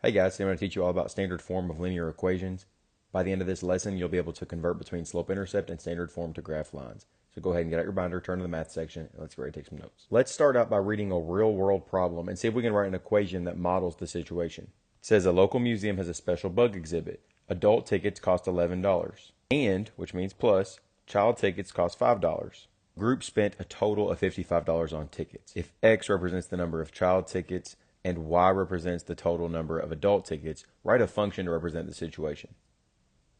Hey guys, today I'm going to teach you all about standard form of linear equations. By the end of this lesson, you'll be able to convert between slope-intercept and standard form to graph lines. So go ahead and get out your binder, turn to the math section, and let's get ready to take some notes. Let's start out by reading a real-world problem and see if we can write an equation that models the situation. It says a local museum has a special bug exhibit. Adult tickets cost $11. And, which means plus, child tickets cost $5. Group spent a total of $55 on tickets. If X represents the number of child tickets and Y represents the total number of adult tickets, write a function to represent the situation.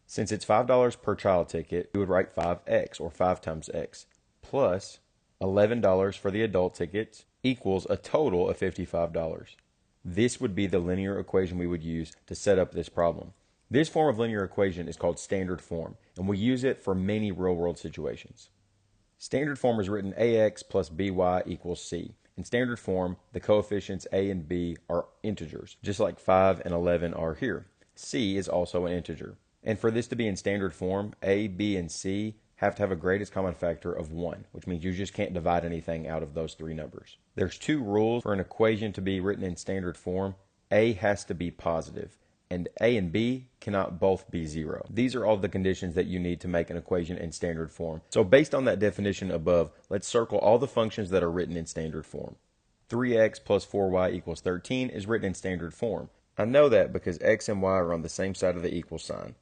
Since it's $5 per child ticket, we would write 5x, or 5 times x, plus $11 for the adult tickets equals a total of $55. This would be the linear equation we would use to set up this problem. This form of linear equation is called standard form, and we use it for many real-world situations. Standard form is written ax plus by equals c. In standard form, the coefficients a and b are integers, just like 5 and 11 are here. C is also an integer. And for this to be in standard form, a, b, and c have to have a greatest common factor of 1, which means you just can't divide anything out of those three numbers. There's two rules for an equation to be written in standard form. A has to be positive, and a and b cannot both be 0. These are all the conditions that you need to make an equation in standard form. So based on that definition above, let's circle all the functions that are written in standard form. 3x plus 4y equals 13 is written in standard form. I know that because x and y are on the same side of the equal sign.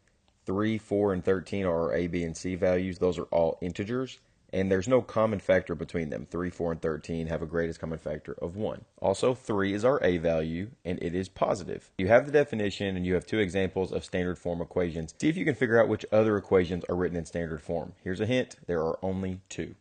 3, 4, and 13 are our a, b, and c values. Those are all integers, and there's no common factor between them. 3, 4, and 13 have a greatest common factor of 1. Also, 3 is our a value, and it is positive. You have the definition, and you have two examples of standard form equations. See if you can figure out which other equations are written in standard form. Here's a hint. There are only two.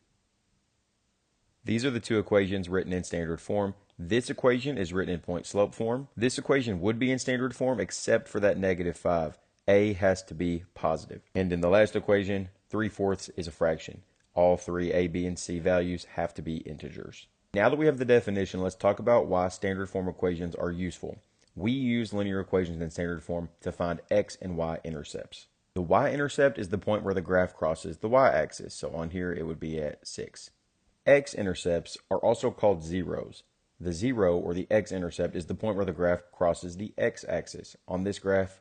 These are the two equations written in standard form. This equation is written in point-slope form. This equation would be in standard form except for that negative 5. A has to be positive. And in the last equation, 3/4 is a fraction. All three a, b, and c values have to be integers. Now that we have the definition, let's talk about why standard form equations are useful. We use linear equations in standard form to find x and y intercepts. The y-intercept is the point where the graph crosses the y-axis. So on here, it would be at 6. X-intercepts are also called zeros. The 0, or the x-intercept, is the point where the graph crosses the x-axis. On this graph,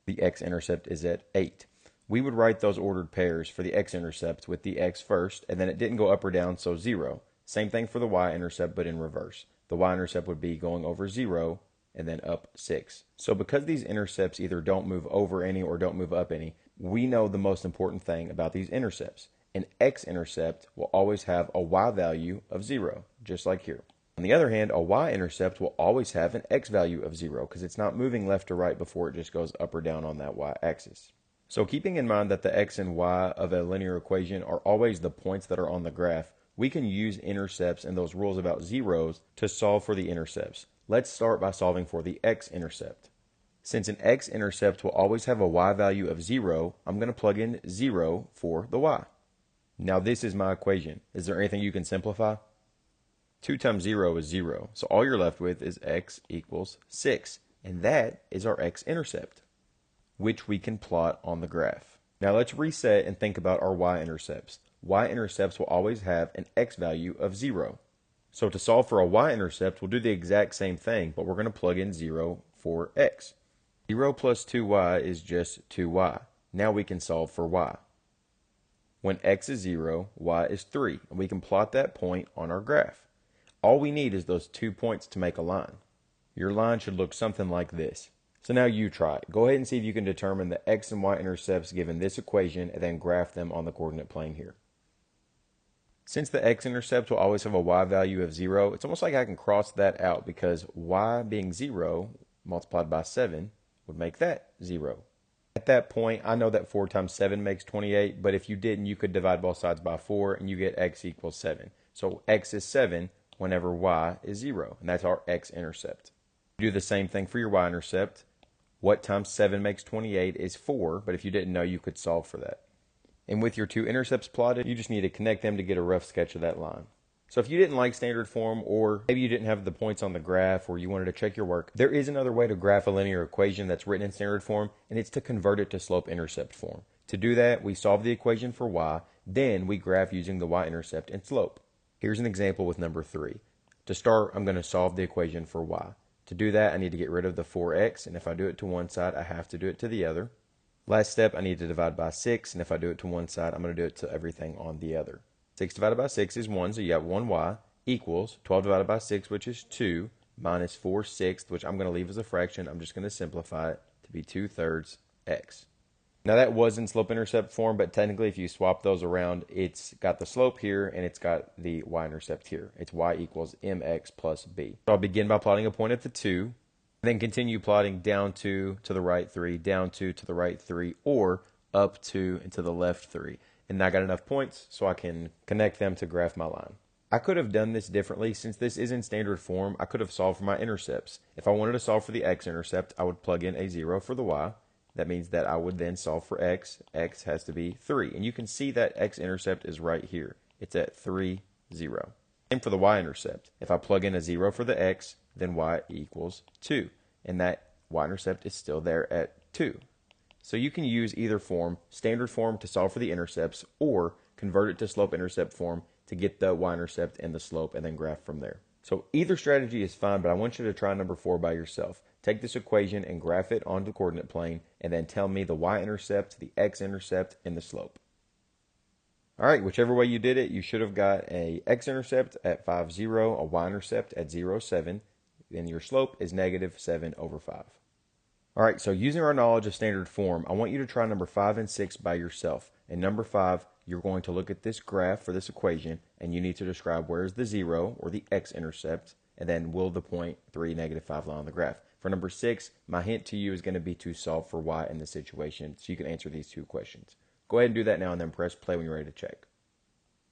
the x-intercept is at 8. We would write those ordered pairs for the x-intercept with the x first, and then it didn't go up or down, so 0. Same thing for the y-intercept, but in reverse. The y-intercept would be going over 0 and then up 6. So because these intercepts either don't move over any or don't move up any, we know the most important thing about these intercepts. An x-intercept will always have a y value of 0, just like here. On the other hand, a y-intercept will always have an x value of 0 because it's not moving left or right before it just goes up or down on that y-axis. So keeping in mind that the x and y of a linear equation are always the points that are on the graph, we can use intercepts and those rules about zeros to solve for the intercepts. Let's start by solving for the x-intercept. Since an x-intercept will always have a y value of 0, I'm going to plug in 0 for the y. Now this is my equation. Is there anything you can simplify? 2 times 0 is 0, so all you're left with is x equals 6, and that is our x-intercept, which we can plot on the graph. Now let's reset and think about our y-intercepts. Y-intercepts will always have an x value of 0. So to solve for a y-intercept, we'll do the exact same thing, but we're going to plug in 0 for x. 0 plus 2y is just 2y. Now we can solve for y. When x is 0, y is 3, and we can plot that point on our graph. All we need is those 2 points to make a line. Your line should look something like this. So now you try it. Go ahead and see if you can determine the x and y intercepts given this equation and then graph them on the coordinate plane here. Since the x-intercept will always have a y value of 0, it's almost like I can cross that out because y being 0 multiplied by 7 would make that 0. At that point, I know that 4 times 7 makes 28, but if you didn't, you could divide both sides by 4 and you get x equals 7. So x is 7 whenever y is 0, and that's our x-intercept. Do the same thing for your y-intercept. What times 7 makes 28 is 4, but if you didn't know, you could solve for that. And with your two intercepts plotted, you just need to connect them to get a rough sketch of that line. So if you didn't like standard form, or maybe you didn't have the points on the graph, or you wanted to check your work, there is another way to graph a linear equation that's written in standard form, and it's to convert it to slope-intercept form. To do that, we solve the equation for y, then we graph using the y-intercept and slope. Here's an example with number 3. To start, I'm going to solve the equation for y. To do that, I need to get rid of the 4x, and if I do it to one side, I have to do it to the other. Last step, I need to divide by 6, and if I do it to one side, I'm going to do it to everything on the other. 6 divided by 6 is 1, so you have 1y, equals 12 divided by 6, which is 2, minus 4/6, which I'm going to leave as a fraction. I'm just going to simplify it to be 2/3 x. Now that was in slope-intercept form, but technically if you swap those around, it's got the slope here and it's got the y-intercept here. It's y equals mx plus b. So I'll begin by plotting a point at the 2, then continue plotting down 2 to the right 3, down 2 to the right 3, or up 2 and to the left 3. And I got enough points so I can connect them to graph my line. I could have done this differently. Since this is in standard form, I could have solved for my intercepts. If I wanted to solve for the x-intercept, I would plug in a 0 for the y. That means that I would then solve for x. X has to be 3. And you can see that x-intercept is right here. It's at 3, 0. Same for the y-intercept. If I plug in a 0 for the x, then y equals 2. And that y-intercept is still there at 2. So you can use either form, standard form to solve for the intercepts, or convert it to slope-intercept form to get the y-intercept and the slope and then graph from there. So either strategy is fine, but I want you to try number 4 by yourself. Take this equation and graph it onto the coordinate plane, and then tell me the y-intercept, the x-intercept, and the slope. All right, whichever way you did it, you should have got a x-intercept at 5, 0, a y-intercept at 0, 7, and your slope is negative 7 over 5. All right, so using our knowledge of standard form, I want you to try number 5 and 6 by yourself. In number 5, you're going to look at this graph for this equation, and you need to describe where is the 0, or the x-intercept, and then will the point 3, negative 5 lie on the graph. For number 6, my hint to you is going to be to solve for y in this situation, so you can answer these 2 questions. Go ahead and do that now, and then press play when you're ready to check.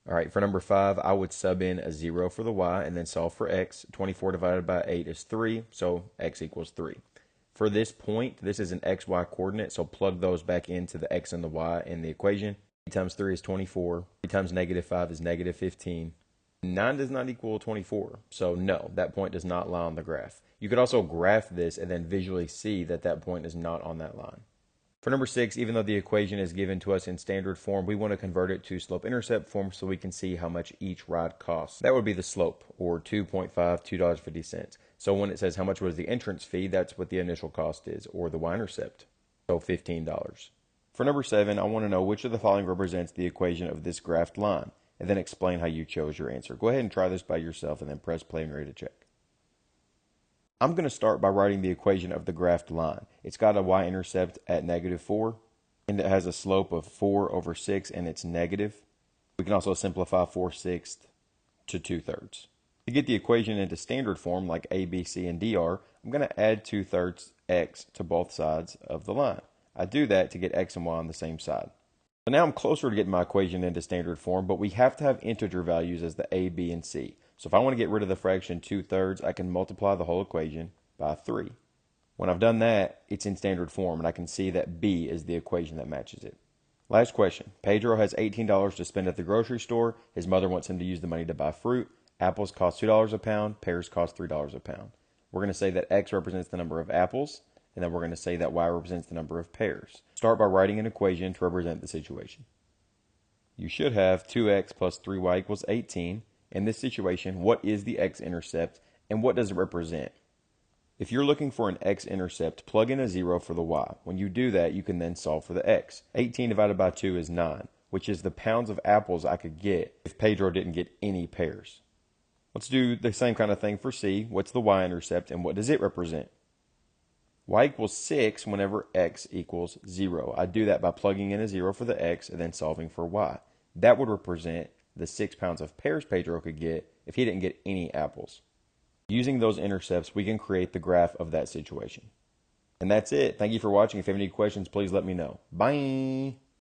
All right, for number 5, I would sub in a 0 for the y, and then solve for x. 24 divided by 8 is 3, so x equals 3. For this point, this is an xy coordinate, so plug those back into the x and the y in the equation. 3 times 3 is 24. 3 times negative 5 is negative 15. 9 does not equal 24, so no, that point does not lie on the graph. You could also graph this and then visually see that that point is not on that line. For number 6, even though the equation is given to us in standard form, we want to convert it to slope-intercept form so we can see how much each ride costs. That would be the slope, or 2.5, $2.50. So when it says how much was the entrance fee, that's what the initial cost is, or the y-intercept, so $15. For number 7, I want to know which of the following represents the equation of this graphed line, and then explain how you chose your answer. Go ahead and try this by yourself, and then press play and ready to check. I'm going to start by writing the equation of the graphed line. It's got a y-intercept at negative 4, and it has a slope of 4 over 6, and it's negative. We can also simplify 4/6 to 2/3. To get the equation into standard form, like a, b, c, and d are, I'm going to add 2/3 x to both sides of the line. I do that to get x and y on the same side. So now I'm closer to getting my equation into standard form, but we have to have integer values as the a, b, and c. So if I want to get rid of the fraction 2/3, I can multiply the whole equation by 3. When I've done that, it's in standard form, and I can see that b is the equation that matches it. Last question. Pedro has $18 to spend at the grocery store. His mother wants him to use the money to buy fruit. Apples cost $2 a pound. Pears cost $3 a pound. We're going to say that x represents the number of apples, and then we're going to say that y represents the number of pears. Start by writing an equation to represent the situation. You should have 2x plus 3y equals 18. In this situation, what is the x-intercept, and what does it represent? If you're looking for an x-intercept, plug in a 0 for the y. When you do that, you can then solve for the x. 18 divided by 2 is 9, which is the pounds of apples I could get if Pedro didn't get any pears. Let's do the same kind of thing for c. What's the y-intercept, and what does it represent? Y equals 6 whenever x equals 0. I do that by plugging in a 0 for the x and then solving for y. That would represent the 6 pounds of pears Pedro could get if he didn't get any apples. Using those intercepts, we can create the graph of that situation. And that's it. Thank you for watching. If you have any questions, please let me know. Bye!